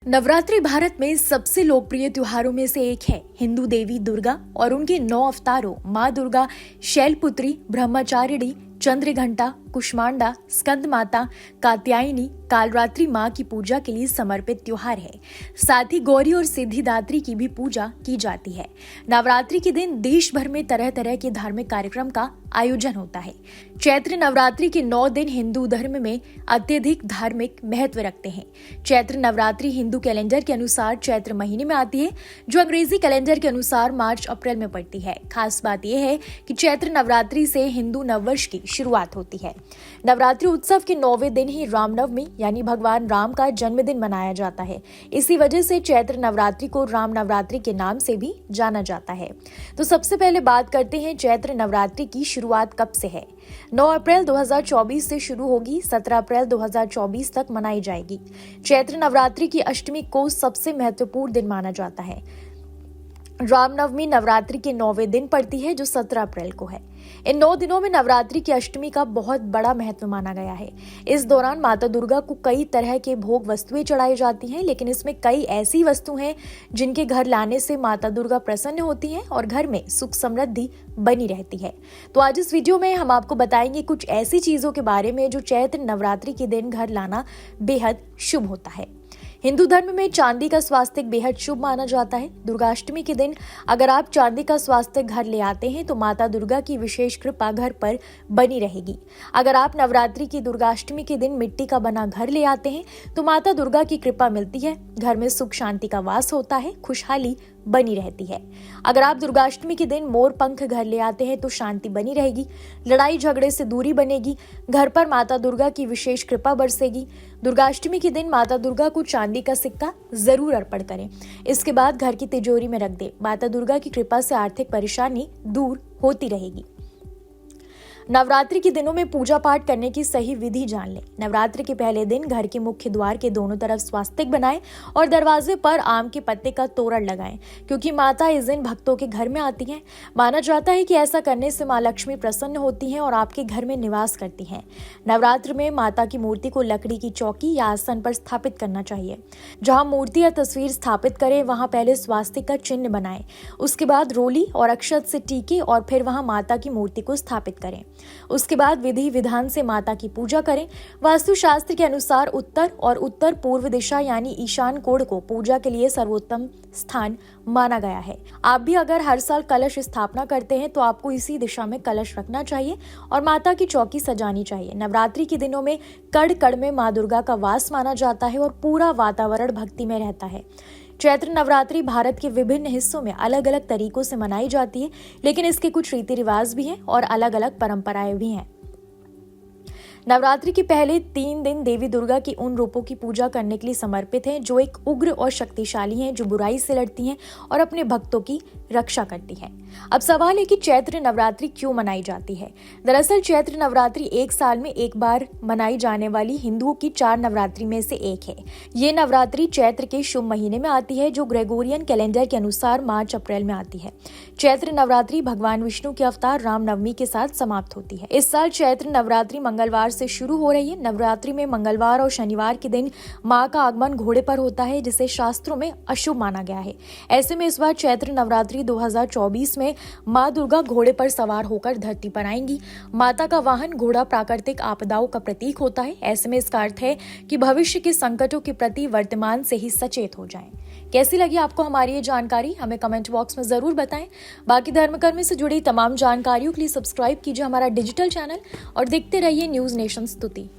नवरात्रि भारत में सबसे लोकप्रिय त्योहारों में से एक है। हिंदू देवी दुर्गा और उनके 9 अवतारों माँ दुर्गा, शैलपुत्री, ब्रह्मचारिणी, चंद्रघंटा, कुष्मांडा, स्कंद माता, कात्यायनी, कालरात्रि माँ की पूजा के लिए समर्पित त्योहार है। साथ ही गौरी और सिद्धिदात्री की भी पूजा की जाती है। नवरात्रि के दिन देश भर में तरह तरह के धार्मिक कार्यक्रम का आयोजन होता है। चैत्र नवरात्रि के 9 दिन हिंदू धर्म में अत्यधिक धार्मिक महत्व रखते हैं। चैत्र नवरात्रि हिंदू कैलेंडर के अनुसार चैत्र महीने में आती है, जो अंग्रेजी कैलेंडर के अनुसार मार्च अप्रैल में पड़ती है। खास बात यह है कि चैत्र नवरात्रि से हिंदू नववर्ष की शुरुआत होती है। नवरात्रि उत्सव के 9वें दिन ही रामनवमी यानी भगवान राम का जन्मदिन मनाया जाता है। इसी वजह से चैत्र नवरात्रि को राम नवरात्रि के नाम से भी जाना जाता है। तो सबसे पहले बात करते हैं चैत्र नवरात्रि की शुरुआत कब से है। 9 अप्रैल 2024 से शुरू होगी, 17 अप्रैल 2024 तक मनाई जाएगी। चैत्र नवरात्रि की अष्टमी को सबसे महत्वपूर्ण दिन माना जाता है। रामनवमी नवरात्रि के 9वें दिन पड़ती है, जो 17 अप्रैल को है। इन 9 दिनों में नवरात्रि की अष्टमी का बहुत बड़ा महत्व माना गया है। इस दौरान माता दुर्गा को कई तरह के भोग वस्तुएं चढ़ाई जाती हैं, लेकिन इसमें कई ऐसी वस्तुएं हैं जिनके घर लाने से माता दुर्गा प्रसन्न होती हैं और घर में सुख समृद्धि बनी रहती है। तो आज इस वीडियो में हम आपको बताएंगे कुछ ऐसी चीजों के बारे में जो चैत्र नवरात्रि के दिन घर लाना बेहद शुभ होता है। हिंदू धर्म में चांदी का स्वास्तिक बेहद शुभ माना जाता है। दुर्गाष्टमी के दिन अगर आप चांदी का स्वास्तिक घर ले आते हैं तो माता दुर्गा की विशेष कृपा घर पर बनी रहेगी। अगर आप नवरात्रि की दुर्गाष्टमी के दिन मिट्टी का बना घर ले आते हैं तो माता दुर्गा की कृपा मिलती है, घर में सुख शांति का वास होता है, खुशहाली बनी रहती है। अगर आप दुर्गाष्टमी के दिन मोर पंख घर ले आते हैं तो शांति बनी रहेगी, लड़ाई झगड़े से दूरी बनेगी, घर पर माता दुर्गा की विशेष कृपा बरसेगी। दुर्गाष्टमी के दिन माता दुर्गा को चांदी का सिक्का जरूर अर्पण करें। इसके बाद घर की तिजोरी में रख दें। माता दुर्गा की कृपा से आर्थिक परेशानी दूर होती रहेगी। नवरात्रि के दिनों में पूजा पाठ करने की सही विधि जान लें। नवरात्रि के पहले दिन घर के मुख्य द्वार के दोनों तरफ स्वास्तिक बनाएं और दरवाजे पर आम के पत्ते का तोरण लगाएं, क्योंकि माता इस दिन भक्तों के घर में आती हैं। माना जाता है कि ऐसा करने से माँ लक्ष्मी प्रसन्न होती हैं और आपके घर में निवास करती हैं। नवरात्र में माता की मूर्ति को लकड़ी की चौकी या आसन पर स्थापित करना चाहिए। जहाँ मूर्ति या तस्वीर स्थापित करें वहाँ पहले स्वास्तिक का चिन्ह बनाएं, उसके बाद रोली और अक्षत से टीके और फिर वहाँ माता की मूर्ति को स्थापित करें। उसके बाद विधि विधान से माता की पूजा करें। वास्तुशास्त्र के अनुसार उत्तर और उत्तर पूर्व दिशा यानी ईशान कोण को पूजा के लिए सर्वोत्तम स्थान माना गया है। आप भी अगर हर साल कलश स्थापना करते हैं तो आपको इसी दिशा में कलश रखना चाहिए और माता की चौकी सजानी चाहिए। नवरात्रि के दिनों में कड़ कड़ में माँ दुर्गा का वास माना जाता है और पूरा वातावरण भक्ति में रहता है। चैत्र नवरात्रि भारत के विभिन्न हिस्सों में अलग अलग तरीकों से मनाई जाती है, लेकिन इसके कुछ रीति रिवाज भी हैं और अलग अलग परंपराएं भी हैं। नवरात्रि के पहले 3 दिन देवी दुर्गा की उन रूपों की पूजा करने के लिए समर्पित हैं जो एक उग्र और शक्तिशाली हैं, जो बुराई से लड़ती हैं और अपने भक्तों की रक्षा करती हैं। अब सवाल है कि चैत्र नवरात्रि क्यों मनाई जाती है। दरअसल चैत्र नवरात्रि एक साल में एक बार मनाई जाने वाली हिंदुओं की 4 नवरात्रि में से एक है। ये नवरात्रि चैत्र के शुभ महीने में आती है, जो ग्रेगोरियन कैलेंडर के अनुसार मार्च अप्रैल में आती है। चैत्र नवरात्रि भगवान विष्णु के अवतार रामनवमी के साथ समाप्त होती है। इस साल चैत्र नवरात्रि मंगलवार से शुरू हो रही है। नवरात्रि में मंगलवार और शनिवार के दिन माँ का आगमन घोड़े पर होता है, जिसे शास्त्रों में अशुभ माना गया है। ऐसे में इस बार चैत्र नवरात्रि 2024 में माँ दुर्गा घोड़े पर सवार होकर धरती पर आएंगी। माता का वाहन घोड़ा प्राकृतिक आपदाओं का प्रतीक होता है। ऐसे में इसका अर्थ है कि भविष्य के संकटों के प्रति वर्तमान से ही सचेत हो जाएं। कैसी लगी आपको हमारी ये जानकारी, हमें कमेंट बॉक्स में जरूर बताएं। बाकी धर्मकर्म से जुड़ी तमाम जानकारियों के लिए सब्सक्राइब कीजिए हमारा डिजिटल चैनल और देखते रहिए न्यूज नेशन स्तुति।